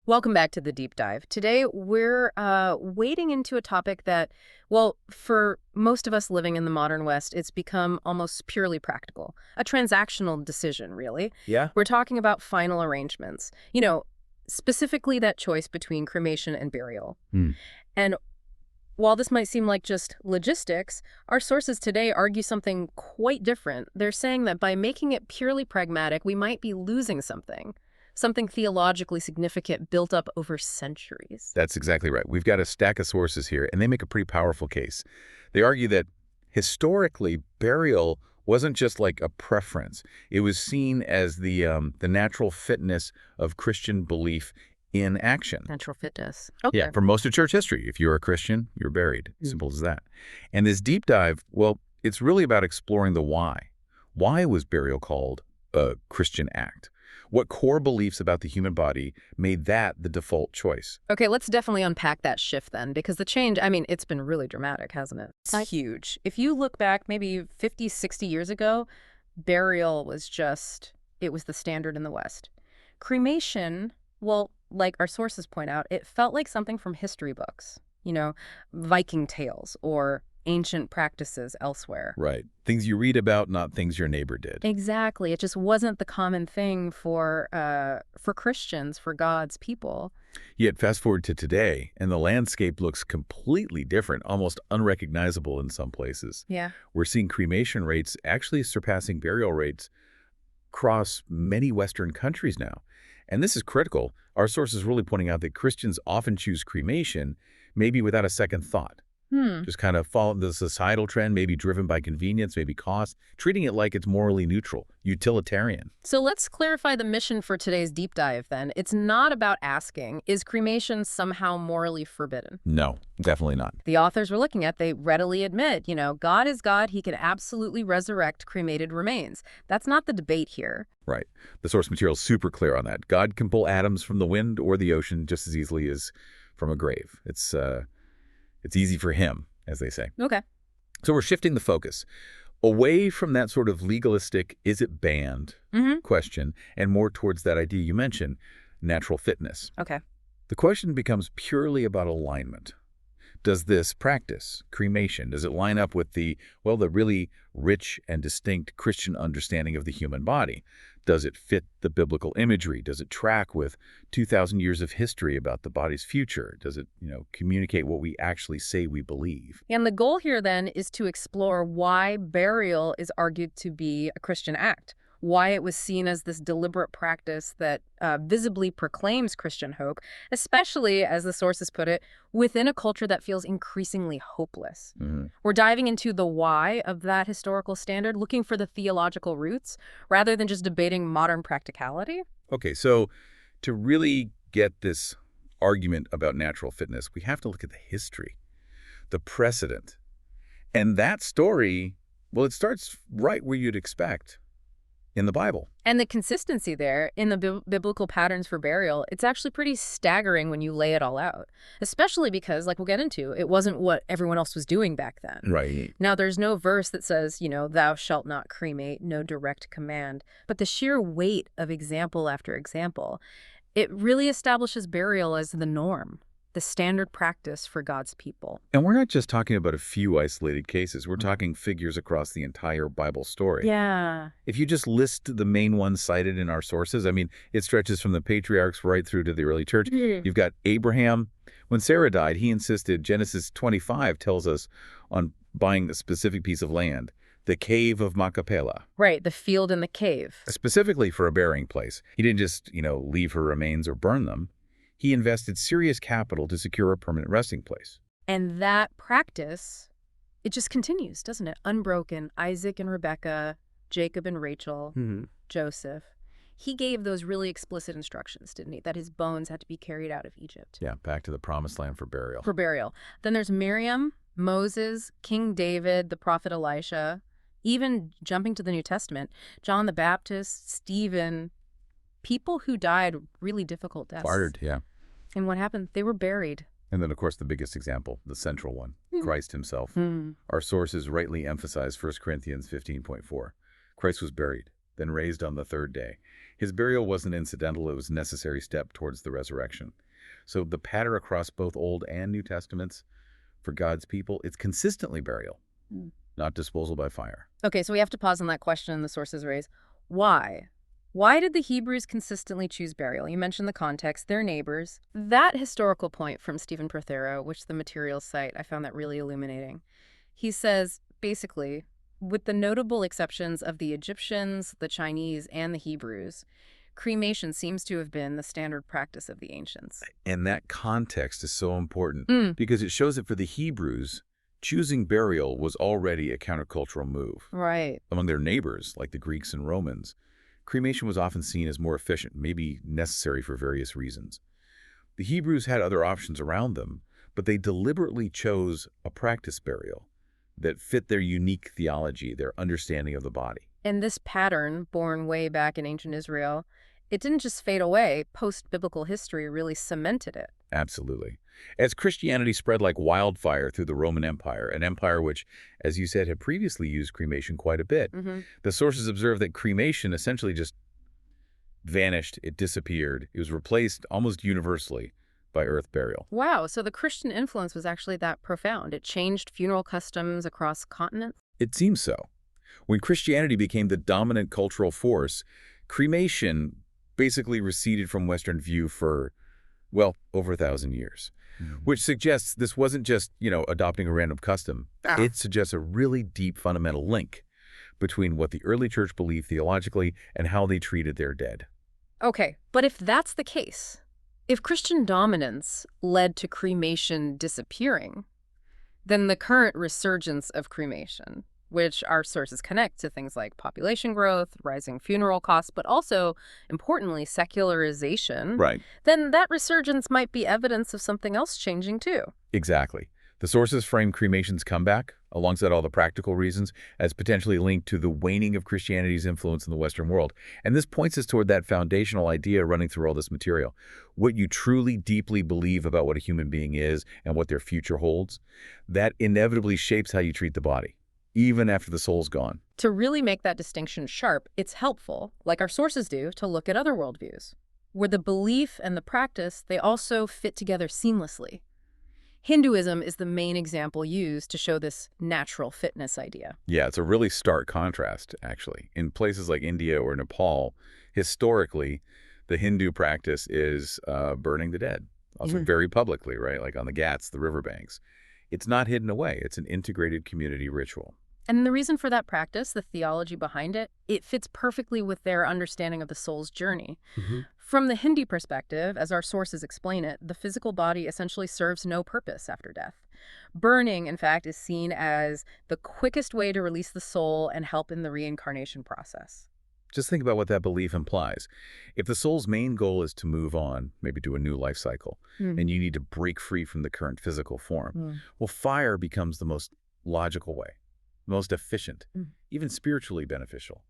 Welcome back to the deep dive. Today, we're wading into a topic that, well, for most of us living in the modern West, it's become almost purely practical, a transactional decision, really. Yeah? We're talking about final arrangements, you know, specifically that choice between cremation and burial. Hmm. And while this might seem like just logistics, our sources today argue something quite different. They're saying that by making it purely pragmatic, we might be losing something theologically significant built up over centuries. That's exactly right. We've got a stack of sources here, and they make a pretty powerful case. They argue that historically, burial wasn't just like a preference. It was seen as the natural fitness of Christian belief in action. Natural fitness. Okay. Yeah, for most of church history. If you're a Christian, you're buried. Simple as that. And this deep dive, well, it's really about exploring the why. Why was burial called a Christian act? What core beliefs about the human body made that the default choice? Okay, let's definitely unpack that shift then, because the change, I mean, it's been really dramatic, hasn't it? It's huge. If you look back maybe 50, 60 years ago, burial was it was the standard in the West. Cremation, well, like our sources point out, it felt like something from history books, you know, Viking tales or ancient practices elsewhere. Right. Things you read about, not things your neighbor did. Exactly. It just wasn't the common thing for Christians, for God's people. Yet fast forward to today, and the landscape looks completely different, almost unrecognizable in some places. Yeah. We're seeing cremation rates actually surpassing burial rates across many Western countries now. And this is critical. Our sources really pointing out that Christians often choose cremation, maybe without a second thought. Just kind of follow the societal trend, maybe driven by convenience, maybe cost, treating it like it's morally neutral, utilitarian. So let's clarify the mission for today's deep dive then. It's not about asking, is cremation somehow morally forbidden? No, definitely not. The authors we're looking at, they readily admit, you know, God is God. He can absolutely resurrect cremated remains. That's not the debate here. Right. The source material is super clear on that. God can pull atoms from the wind or the ocean just as easily as from a grave. It's easy for him, as they say. Okay. So we're shifting the focus away from that sort of legalistic, is it banned question, and more towards that idea you mentioned, natural fitness. Okay. The question becomes purely about alignment. Does this practice, cremation, does it line up with the really rich and distinct Christian understanding of the human body? Does it fit the biblical imagery? Does it track with 2,000 years of history about the body's future? Does it, communicate what we actually say we believe? And the goal here then is to explore why burial is argued to be a Christian act, why it was seen as this deliberate practice that visibly proclaims Christian hope, especially, as the sources put it, within a culture that feels increasingly hopeless. We're diving into the why of that historical standard, looking for the theological roots, rather than just debating modern practicality. Okay, so to really get this argument about natural fitness, we have to look at the history, the precedent. And that story, well, it starts right where you'd expect. In the Bible. And the consistency there in the biblical patterns for burial, it's actually pretty staggering when you lay it all out, especially because, like we'll get into, it wasn't what everyone else was doing back then. Right. Now, there's no verse that says, thou shalt not cremate, no direct command, but the sheer weight of example after example, it really establishes burial as the norm, the standard practice for God's people. And we're not just talking about a few isolated cases. We're talking figures across the entire Bible story. Yeah. If you just list the main ones cited in our sources, I mean, it stretches from the patriarchs right through to the early church. You've got Abraham. When Sarah died, he insisted, Genesis 25 tells us, on buying a specific piece of land, the cave of Macapela. Right, the field in the cave. Specifically for a burying place. He didn't just, leave her remains or burn them. He invested serious capital to secure a permanent resting place. And that practice, it just continues, doesn't it? Unbroken. Isaac and Rebekah, Jacob and Rachel, Joseph. He gave those really explicit instructions, didn't he? That his bones had to be carried out of Egypt. Yeah, back to the promised land for burial. For burial. Then there's Miriam, Moses, King David, the prophet Elisha, even jumping to the New Testament, John the Baptist, Stephen, people who died really difficult deaths. Martyred, yeah. And what happened? They were buried. And then, of course, the biggest example, the central one, Christ himself. Our sources rightly emphasize 1 Corinthians 15.4. Christ was buried. then raised on the third day. His burial wasn't incidental, it was a necessary step towards the resurrection. So the pattern across both Old and New Testaments for God's people, it's consistently burial, not disposal by fire. Okay, so we have to pause on that question the sources raise. Why? Why did the Hebrews consistently choose burial? You mentioned the context, their neighbors. That historical point from Stephen Prothero, which the materials cite, I found that really illuminating. He says, basically, with the notable exceptions of the Egyptians, the Chinese, and the Hebrews, cremation seems to have been the standard practice of the ancients. And that context is so important because it shows that for the Hebrews, choosing burial was already a countercultural move. Right. Among their neighbors, like the Greeks and Romans, cremation was often seen as more efficient, maybe necessary for various reasons. The Hebrews had other options around them, but they deliberately chose a practice burial that fit their unique theology, their understanding of the body. And this pattern, born way back in ancient Israel, it didn't just fade away. Post-biblical history really cemented it. Absolutely. As Christianity spread like wildfire through the Roman Empire, an empire which, as you said, had previously used cremation quite a bit, the sources observe that cremation essentially just vanished, it disappeared. It was replaced almost universally by earth burial. Wow, so the Christian influence was actually that profound. It changed funeral customs across continents? It seems so. When Christianity became the dominant cultural force, cremation basically receded from Western view for, well, over 1,000 years, which suggests this wasn't just, adopting a random custom. It suggests a really deep fundamental link between what the early church believed theologically and how they treated their dead. Okay, but if that's the case, if Christian dominance led to cremation disappearing, then the current resurgence of cremation, which our sources connect to things like population growth, rising funeral costs, but also, importantly, secularization, Right. then that resurgence might be evidence of something else changing too. Exactly. The sources frame cremation's comeback, alongside all the practical reasons, as potentially linked to the waning of Christianity's influence in the Western world. And this points us toward that foundational idea running through all this material. What you truly deeply believe about what a human being is and what their future holds, that inevitably shapes how you treat the body, even after the soul's gone. To really make that distinction sharp, it's helpful, like our sources do, to look at other worldviews, where the belief and the practice, they also fit together seamlessly. Hinduism is the main example used to show this natural fitness idea. Yeah, it's a really stark contrast, actually. In places like India or Nepal, historically, the Hindu practice is burning the dead, also very publicly, right? Like on the Ghats, the riverbanks. It's not hidden away. It's an integrated community ritual. And the reason for that practice, the theology behind it, it fits perfectly with their understanding of the soul's journey. From the Hindu perspective, as our sources explain it, the physical body essentially serves no purpose after death. Burning, in fact, is seen as the quickest way to release the soul and help in the reincarnation process. Just think about what that belief implies. If the soul's main goal is to move on, maybe to a new life cycle, and you need to break free from the current physical form, well, fire becomes the most logical way, most efficient, even spiritually beneficial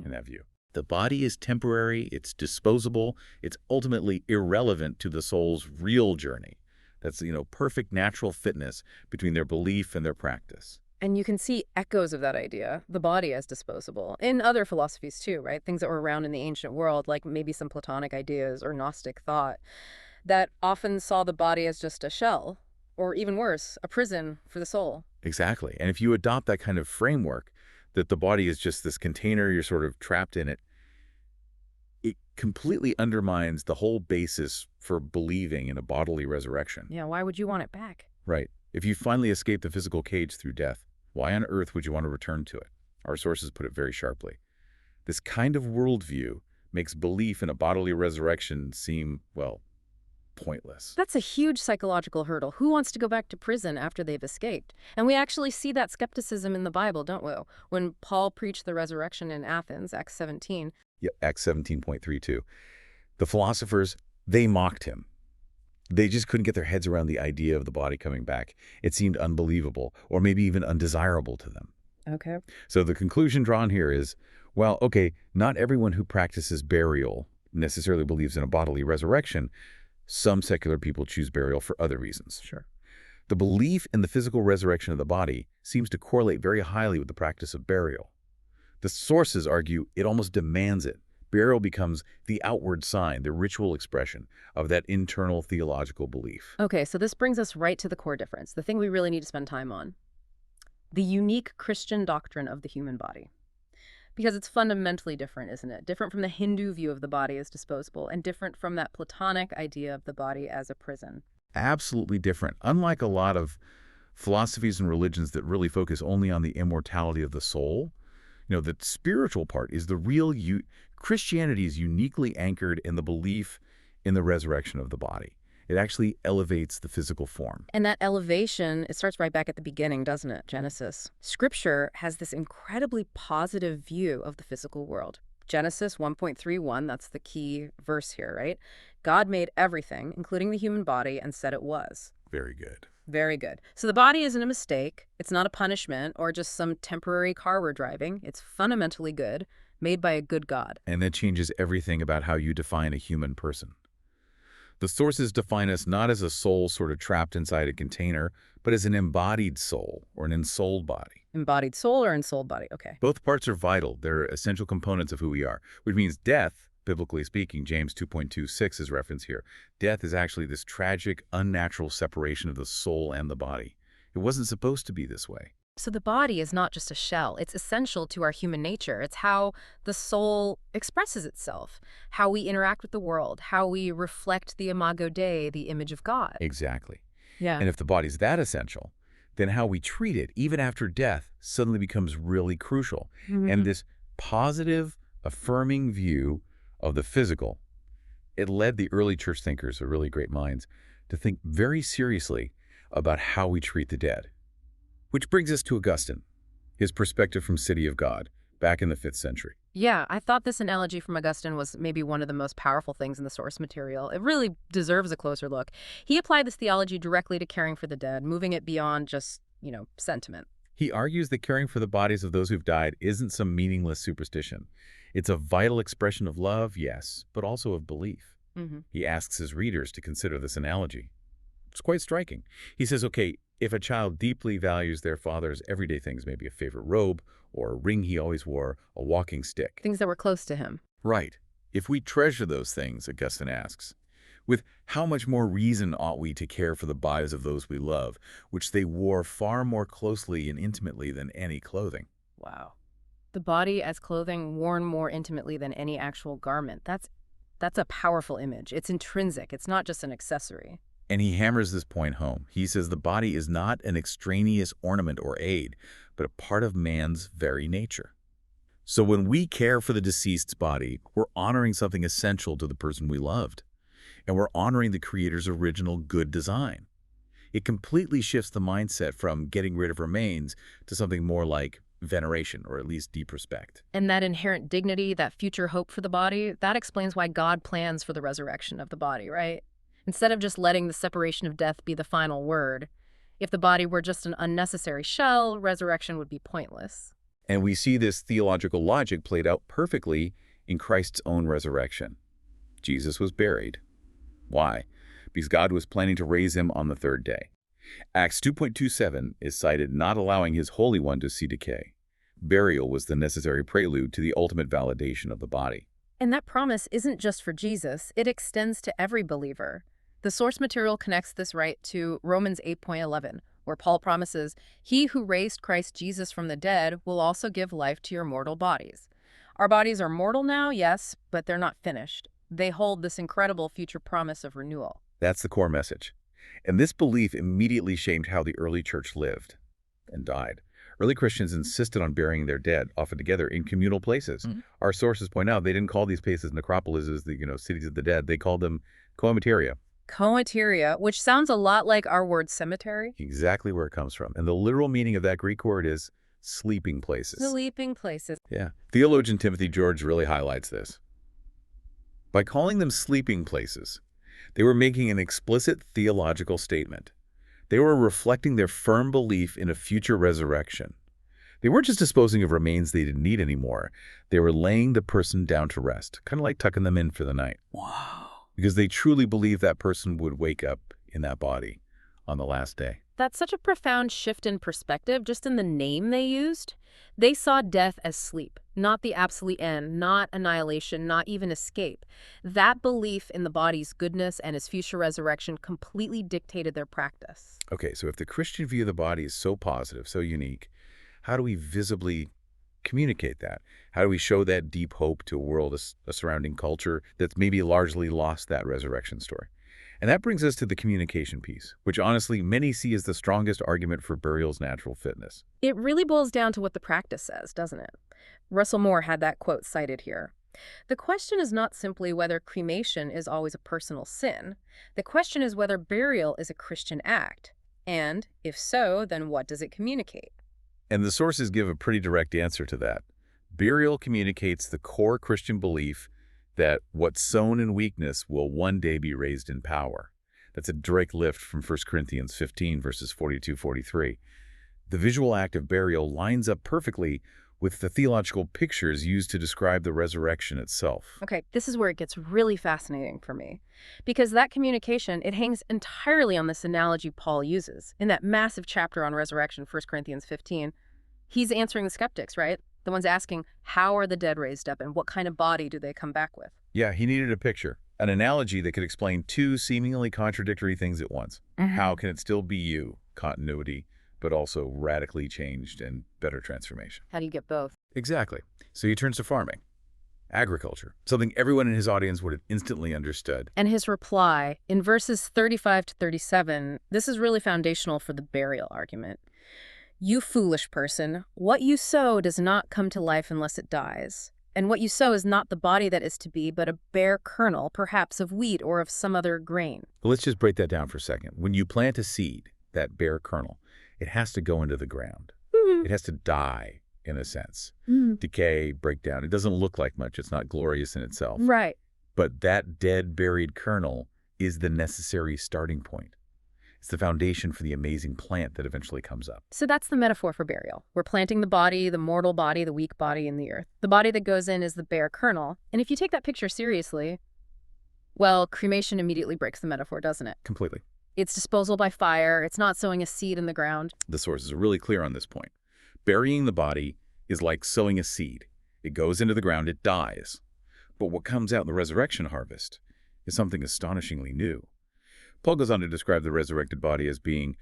in that view. The body is temporary, it's disposable, it's ultimately irrelevant to the soul's real journey. That's, perfect natural fitness between their belief and their practice. And you can see echoes of that idea, the body as disposable, in other philosophies too, right? Things that were around in the ancient world, like maybe some Platonic ideas or Gnostic thought, that often saw the body as just a shell, or even worse, a prison for the soul. Exactly. And if you adopt that kind of framework, that the body is just this container, you're sort of trapped in it, it completely undermines the whole basis for believing in a bodily resurrection. Yeah, why would you want it back? Right. If you finally escape the physical cage through death, why on earth would you want to return to it? Our sources put it very sharply. This kind of worldview makes belief in a bodily resurrection seem, well, pointless. That's a huge psychological hurdle. Who wants to go back to prison after they've escaped? And we actually see that skepticism in the Bible, don't we? When Paul preached the resurrection in Athens, Acts 17. Yeah, Acts 17.32. The philosophers, they mocked him. They just couldn't get their heads around the idea of the body coming back. It seemed unbelievable, or maybe even undesirable to them. Okay. So the conclusion drawn here is, well, okay, not everyone who practices burial necessarily believes in a bodily resurrection. Some secular people choose burial for other reasons. Sure. The belief in the physical resurrection of the body seems to correlate very highly with the practice of burial. The sources argue it almost demands it. Burial becomes the outward sign, the ritual expression of that internal theological belief. Okay, so this brings us right to the core difference, the thing we really need to spend time on. The unique Christian doctrine of the human body. Because it's fundamentally different, isn't it? Different from the Hindu view of the body as disposable, and different from that Platonic idea of the body as a prison. Absolutely different. Unlike a lot of philosophies and religions that really focus only on the immortality of the soul, the spiritual part is the real Christianity is uniquely anchored in the belief in the resurrection of the body. It actually elevates the physical form. And that elevation, it starts right back at the beginning, doesn't it? Genesis. Scripture has this incredibly positive view of the physical world. Genesis 1.31, that's the key verse here, right? God made everything, including the human body, and said it was. Very good. Very good. So the body isn't a mistake. It's not a punishment or just some temporary car we're driving. It's fundamentally good, made by a good God. And that changes everything about how you define a human person. The sources define us not as a soul sort of trapped inside a container, but as an embodied soul or an ensouled body. Embodied soul or ensouled body, okay. Both parts are vital. They're essential components of who we are, which means death, biblically speaking, James 2.26 is referenced here. Death is actually this tragic, unnatural separation of the soul and the body. It wasn't supposed to be this way. So the body is not just a shell. It's essential to our human nature. It's how the soul expresses itself, how we interact with the world, how we reflect the imago Dei, the image of God. Exactly. Yeah. And if the body's that essential, then how we treat it, even after death, suddenly becomes really crucial. And this positive, affirming view of the physical, it led the early church thinkers, the really great minds, to think very seriously about how we treat the dead. Which brings us to Augustine, his perspective from City of God, back in the 5th century. Yeah, I thought this analogy from Augustine was maybe one of the most powerful things in the source material. It really deserves a closer look. He applied this theology directly to caring for the dead, moving it beyond just, sentiment. He argues that caring for the bodies of those who've died isn't some meaningless superstition. It's a vital expression of love, yes, but also of belief. He asks his readers to consider this analogy. It's quite striking. He says, okay, if a child deeply values their father's everyday things, maybe a favorite robe or a ring he always wore, a walking stick. Things that were close to him. Right. If we treasure those things, Augustine asks, with how much more reason ought we to care for the bodies of those we love, which they wore far more closely and intimately than any clothing? Wow. The body as clothing worn more intimately than any actual garment. That's a powerful image. It's intrinsic. It's not just an accessory. And he hammers this point home. He says the body is not an extraneous ornament or aid, but a part of man's very nature. So when we care for the deceased's body, we're honoring something essential to the person we loved. And we're honoring the Creator's original good design. It completely shifts the mindset from getting rid of remains to something more like veneration, or at least deep respect. And that inherent dignity, that future hope for the body, that explains why God plans for the resurrection of the body, right? Instead of just letting the separation of death be the final word, if the body were just an unnecessary shell, resurrection would be pointless. And we see this theological logic played out perfectly in Christ's own resurrection. Jesus was buried. Why? Because God was planning to raise him on the 3rd day. Acts 2.27 is cited not allowing his Holy One to see decay. Burial was the necessary prelude to the ultimate validation of the body. And that promise isn't just for Jesus, it extends to every believer. The source material connects this right to Romans 8.11, where Paul promises, "He who raised Christ Jesus from the dead will also give life to your mortal bodies." Our bodies are mortal now, yes, but they're not finished. They hold this incredible future promise of renewal. That's the core message. And this belief immediately shaped how the early church lived and died. Early Christians insisted on burying their dead, often together, in communal places. Our sources point out they didn't call these places necropolises, the cities of the dead. They called them coimateria. Coimateria, which sounds a lot like our word cemetery. Exactly where it comes from. And the literal meaning of that Greek word is sleeping places. Sleeping places. Yeah. Theologian Timothy George really highlights this. By calling them sleeping places, they were making an explicit theological statement. They were reflecting their firm belief in a future resurrection. They weren't just disposing of remains they didn't need anymore. They were laying the person down to rest, kind of like tucking them in for the night. Wow. Because they truly believed that person would wake up in that body on the last day. That's such a profound shift in perspective, just in the name they used. They saw death as sleep, not the absolute end, not annihilation, not even escape. That belief in the body's goodness and its future resurrection completely dictated their practice. Okay, so if the Christian view of the body is so positive, so unique, how do we visibly communicate that? How do we show that deep hope to a world, a surrounding culture that's maybe largely lost that resurrection story? And that brings us to the communication piece, which honestly many see as the strongest argument for burial's natural fitness. It really boils down to what the practice says, doesn't it? Russell Moore had that quote cited here. The question is not simply whether cremation is always a personal sin. The question is whether burial is a Christian act. And, if so, then what does it communicate? And the sources give a pretty direct answer to that. Burial communicates the core Christian belief that what's sown in weakness will one day be raised in power. That's a direct lift from 1 Corinthians 15, verses 42-43. The visual act of burial lines up perfectly with the theological pictures used to describe the resurrection itself. Okay, this is where it gets really fascinating for me. Because that communication, it hangs entirely on this analogy Paul uses. In that massive chapter on resurrection, 1 Corinthians 15, he's answering the skeptics, right? The ones asking, how are the dead raised up and what kind of body do they come back with? Yeah, he needed a picture, an analogy that could explain two seemingly contradictory things at once. How can it still be you, continuity, but also radically changed and better transformation? How do you get both? Exactly. So he turns to farming, agriculture, something everyone in his audience would have instantly understood. And his reply, in verses 35 to 37, this is really foundational for the burial argument. You foolish person, what you sow does not come to life unless it dies. And what you sow is not the body that is to be, but a bare kernel, perhaps of wheat or of some other grain. But let's just break that down for a second. When you plant a seed, that bare kernel, it has to go into the ground. It has to die, in a sense. Decay, break down. It doesn't look like much. It's not glorious in itself. Right. But that dead, buried kernel is the necessary starting point. It's the foundation for the amazing plant that eventually comes up. So that's the metaphor for burial. We're planting the body, the mortal body, the weak body in the earth. The body that goes in is the bare kernel. And if you take that picture seriously, well, cremation immediately breaks the metaphor, doesn't it? Completely. It's disposal by fire. It's not sowing a seed in the ground. The sources are really clear on this point. Burying the body is like sowing a seed. It goes into the ground, it dies. But what comes out in the resurrection harvest is something astonishingly new. Paul goes on to describe the resurrected body as being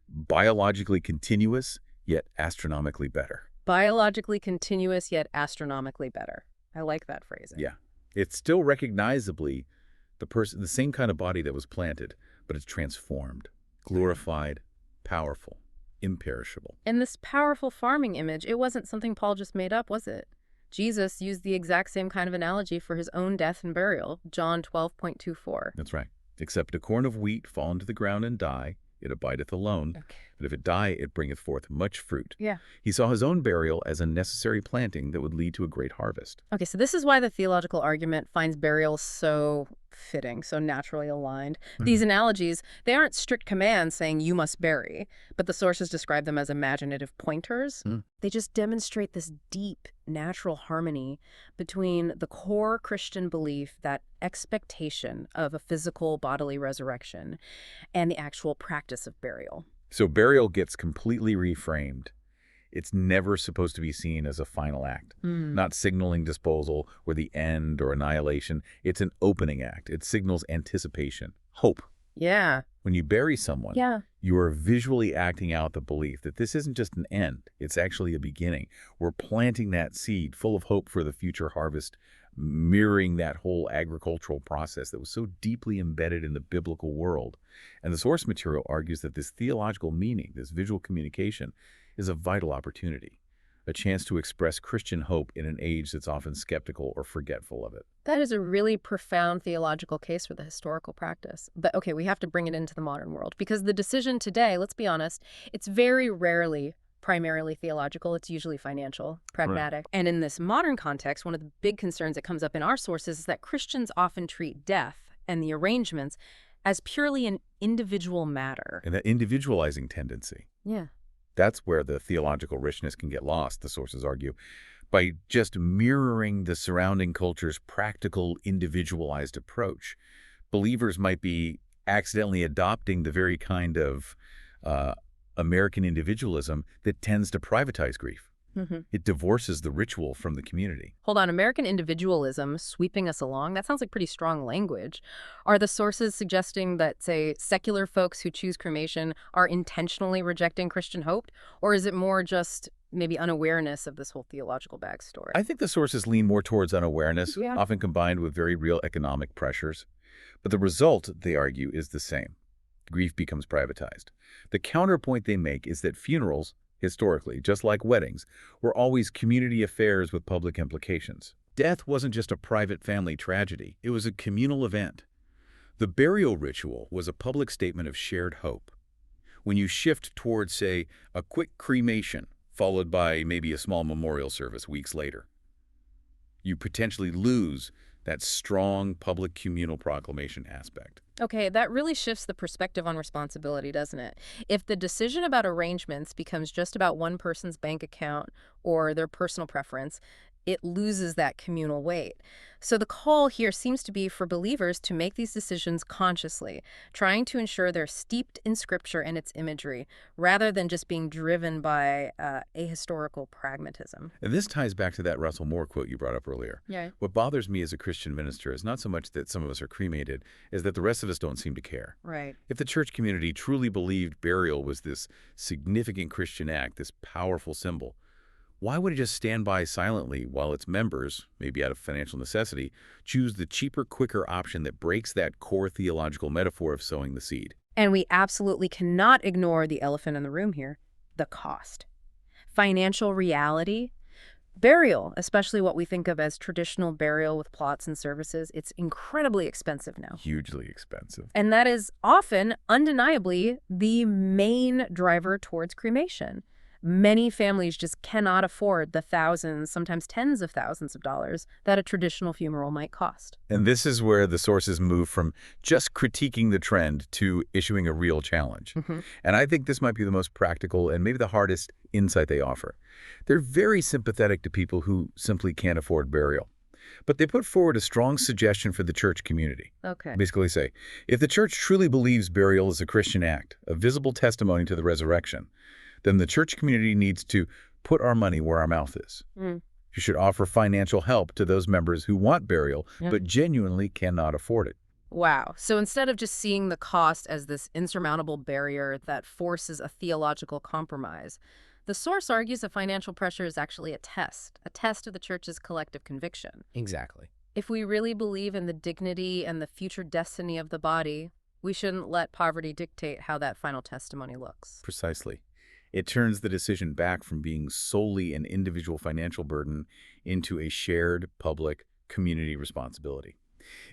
biologically continuous, yet astronomically better. Biologically continuous, yet astronomically better. I like that phrasing. Yeah. It's still recognizably the same kind of body that was planted, but it's transformed, glorified, powerful, imperishable. And this powerful farming image, it wasn't something Paul just made up, was it? Jesus used the exact same kind of analogy for his own death and burial, John 12:24. That's right. Except a corn of wheat fall into the ground and die, it abideth alone. Okay. But if it die, it bringeth forth much fruit. Yeah. He saw his own burial as a necessary planting that would lead to a great harvest. Okay, so this is why the theological argument finds burial so fitting, so naturally aligned. These analogies, they aren't strict commands saying you must bury, but the sources describe them as imaginative pointers. They just demonstrate this deep, natural harmony between the core Christian belief, that expectation of a physical bodily resurrection, and the actual practice of burial. So burial gets completely reframed. It's never supposed to be seen as a final act, not signaling disposal or the end or annihilation. It's an opening act. It signals anticipation, hope. Yeah. When you bury someone, Yeah. you are visually acting out the belief that this isn't just an end. It's actually a beginning. We're planting that seed full of hope for the future harvest, mirroring that whole agricultural process that was so deeply embedded in the biblical world. And the source material argues that this theological meaning, this visual communication, is a vital opportunity, a chance to express Christian hope in an age that's often skeptical or forgetful of it. That is a really profound theological case for the historical practice. But okay, we have to bring it into the modern world because the decision today, let's be honest, it's very rarely primarily theological. It's usually financial, pragmatic. Right. And in this modern context, one of the big concerns that comes up in our sources is that Christians often treat death and the arrangements as purely an individual matter. And that individualizing tendency. Yeah. That's where the theological richness can get lost, the sources argue. By just mirroring the surrounding culture's practical, individualized approach, believers might be accidentally adopting the very kind of uh, American individualism that tends to privatize grief. It divorces the ritual from the community. Hold on, American individualism sweeping us along? That sounds like pretty strong language. Are the sources suggesting that, say, secular folks who choose cremation are intentionally rejecting Christian hope? Or is it more just maybe unawareness of this whole theological backstory? I think the sources lean more towards unawareness, Yeah. often combined with very real economic pressures. But the result, they argue, is the same. Grief becomes privatized. The counterpoint they make is that funerals, historically, just like weddings, were always community affairs with public implications. Death wasn't just a private family tragedy. It was a communal event. The burial ritual was a public statement of shared hope. When you shift towards, say, a quick cremation, followed by maybe a small memorial service weeks later, you potentially lose that strong public communal proclamation aspect. Okay, that really shifts the perspective on responsibility, doesn't it? If the decision about arrangements becomes just about one person's bank account or their personal preference, it loses that communal weight. So the call here seems to be for believers to make these decisions consciously, trying to ensure they're steeped in Scripture and its imagery, rather than just being driven by ahistorical pragmatism. And this ties back to that Russell Moore quote you brought up earlier. Yeah. What bothers me as a Christian minister is not so much that some of us are cremated, as that the rest of us don't seem to care. Right. If the church community truly believed burial was this significant Christian act, this powerful symbol, why would it just stand by silently while its members, maybe out of financial necessity, choose the cheaper, quicker option that breaks that core theological metaphor of sowing the seed? And we absolutely cannot ignore the elephant in the room here, the cost. Financial reality. Burial, especially what we think of as traditional burial with plots and services, it's incredibly expensive now. Hugely expensive. And that is often, undeniably, the main driver towards cremation. Many families just cannot afford the thousands, sometimes tens of thousands of dollars that a traditional funeral might cost. And this is where the sources move from just critiquing the trend to issuing a real challenge. And I think this might be the most practical and maybe the hardest insight they offer. They're very sympathetic to people who simply can't afford burial. But they put forward a strong suggestion for the church community. Okay. Basically say, if the church truly believes burial is a Christian act, a visible testimony to the resurrection, then the church community needs to put our money where our mouth is. You should offer financial help to those members who want burial, but genuinely cannot afford it. Wow. So instead of just seeing the cost as this insurmountable barrier that forces a theological compromise, the source argues that financial pressure is actually a test of the church's collective conviction. Exactly. If we really believe in the dignity and the future destiny of the body, we shouldn't let poverty dictate how that final testimony looks. Precisely. It turns the decision back from being solely an individual financial burden into a shared public community responsibility.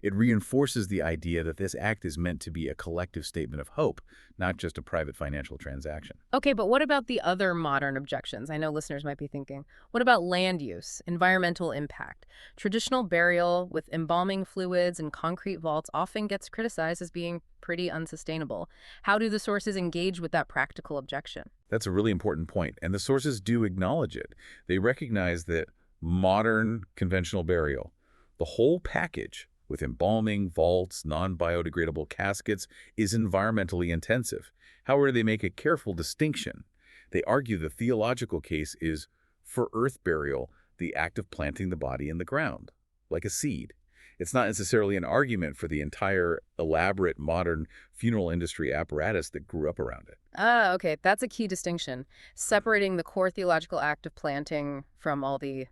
It reinforces the idea that this act is meant to be a collective statement of hope, not just a private financial transaction. Okay, but what about the other modern objections? I know listeners might be thinking, what about land use, environmental impact? Traditional burial with embalming fluids and concrete vaults often gets criticized as being pretty unsustainable. How do the sources engage with that practical objection? That's a really important point, and the sources do acknowledge it. They recognize that modern conventional burial, the whole package, with embalming, vaults, non-biodegradable caskets, is environmentally intensive. However, they make a careful distinction. They argue the theological case is, for earth burial, the act of planting the body in the ground, like a seed. It's not necessarily an argument for the entire elaborate modern funeral industry apparatus that grew up around it. Ah, okay, that's a key distinction, separating the core theological act of planting from all the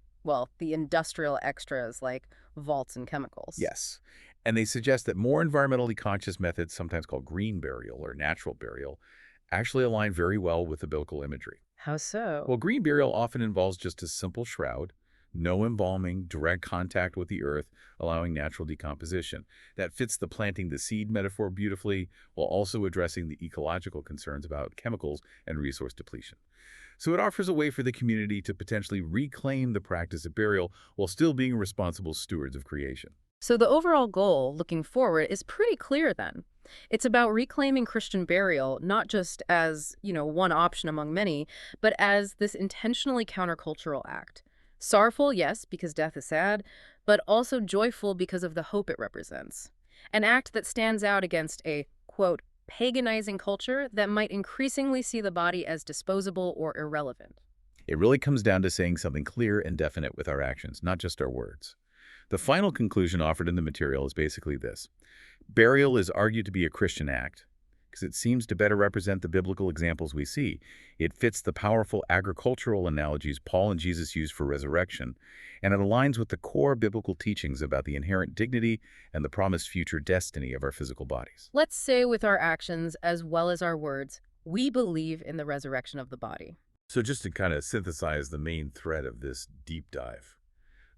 industrial extras like vaults and chemicals. Yes. And they suggest that more environmentally conscious methods, sometimes called green burial or natural burial, actually align very well with the biblical imagery. How so? Well, green burial often involves just a simple shroud, no embalming, direct contact with the earth, allowing natural decomposition. That fits the planting the seed metaphor beautifully, while also addressing the ecological concerns about chemicals and resource depletion. So it offers a way for the community to potentially reclaim the practice of burial while still being responsible stewards of creation. So the overall goal, looking forward, is pretty clear then. It's about reclaiming Christian burial, not just as, one option among many, but as this intentionally countercultural act. Sorrowful, yes, because death is sad, but also joyful because of the hope it represents. An act that stands out against a quote, paganizing culture that might increasingly see the body as disposable or irrelevant. It really comes down to saying something clear and definite with our actions, not just our words. The final conclusion offered in the material is basically this. Burial is argued to be a Christian act because it seems to better represent the biblical examples we see. It fits the powerful agricultural analogies Paul and Jesus used for resurrection, and it aligns with the core biblical teachings about the inherent dignity and the promised future destiny of our physical bodies. Let's say with our actions as well as our words, we believe in the resurrection of the body. So just to kind of synthesize the main thread of this deep dive.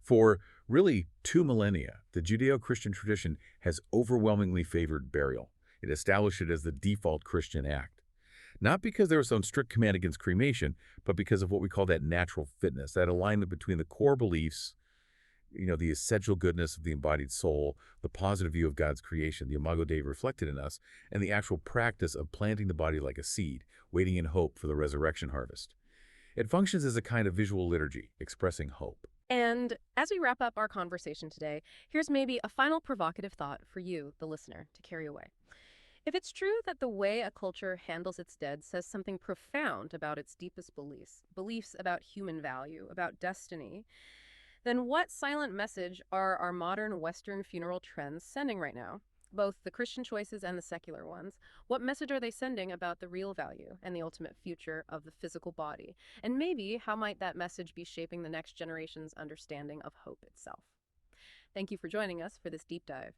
For really 2 millennia, the Judeo-Christian tradition has overwhelmingly favored burial. It established it as the default Christian act. Not because there was some strict command against cremation, but because of what we call that natural fitness, that alignment between the core beliefs, the essential goodness of the embodied soul, the positive view of God's creation, the Imago Dei reflected in us, and the actual practice of planting the body like a seed, waiting in hope for the resurrection harvest. It functions as a kind of visual liturgy, expressing hope. And as we wrap up our conversation today, here's maybe a final provocative thought for you, the listener, to carry away. If it's true that the way a culture handles its dead says something profound about its deepest beliefs about human value, about destiny, then what silent message are our modern Western funeral trends sending right now? Both the Christian choices and the secular ones. What message are they sending about the real value and the ultimate future of the physical body? And maybe how might that message be shaping the next generation's understanding of hope itself? Thank you for joining us for this deep dive.